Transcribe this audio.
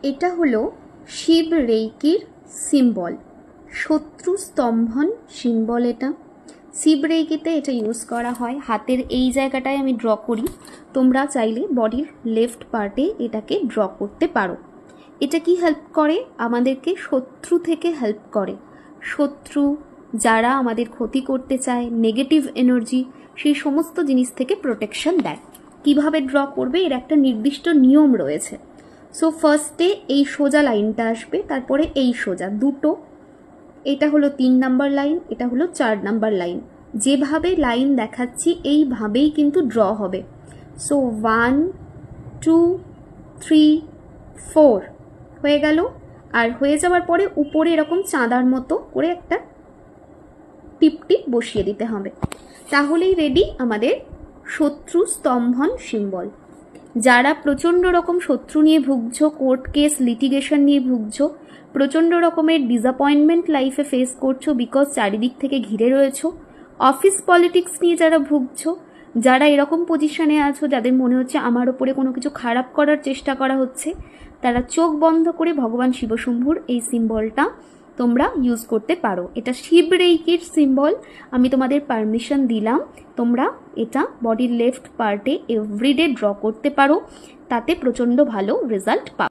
এটা হলো শিব রেইকির সিম্বল, শত্রু স্তম্ভন সিম্বল। এটা শিব রেইকিতে এটা ইউজ করা হয়। হাতের এই জায়গাটায় আমি ড্র করি, তোমরা চাইলে বডির লেফট পার্টে এটাকে ড্র করতে পারো। এটা কি হেল্প করে? আমাদেরকে শত্রু থেকে হেল্প করে। শত্রু যারা আমাদের ক্ষতি করতে চায়, নেগেটিভ এনার্জি, সেই সমস্ত জিনিস থেকে প্রোটেকশন দেয়। কিভাবে ড্র করবে এর একটা নির্দিষ্ট নিয়ম রয়েছে। সো ফার্স্টে এই সোজা লাইনটা আসবে, তারপরে এই সোজা দুটো, এটা হলো 3 নাম্বার লাইন, এটা হলো 4 নাম্বার লাইন। যেভাবে লাইন দেখাচ্ছি এইভাবেই কিন্তু ড্র হবে। সো 1 2 3 4 হয়ে গেল। আর হয়ে যাওয়ার পরে উপরে এরকম চাঁদার মতো করে একটা টিপ টিপ বসিয়ে দিতে হবে, তাহলেই রেডি আমাদের শত্রু স্তম্ভন সিম্বল। যারা প্রচণ্ড রকম শত্রু নিয়ে ভুগছো, কোর্ট কেস লিটিগেশন নিয়ে ভুগছো, প্রচণ্ড রকমের ডিসঅ্যাপয়েন্টমেন্ট লাইফে ফেস করছো বিকজ চারিদিক থেকে ঘিরে রয়েছো, অফিস পলিটিক্স নিয়ে যারা ভুগছো, যারা এরকম পজিশনে আছো যাদের মনে হচ্ছে আমার ওপরে কোনো কিছু খারাপ করার চেষ্টা করা হচ্ছে, তারা চোখ বন্ধ করে ভগবান শিবশম্ভুর এই সিম্বলটা তোমরা ইউজ করতে পারো। এটা শিব রেইকির সিম্বল, আমি তোমাদের পারমিশন দিলাম। তোমরা এটা বডির লেফট পার্টে এভরিডে ড্র করতে পারো, তাতে প্রচণ্ড ভালো রেজাল্ট পাবে।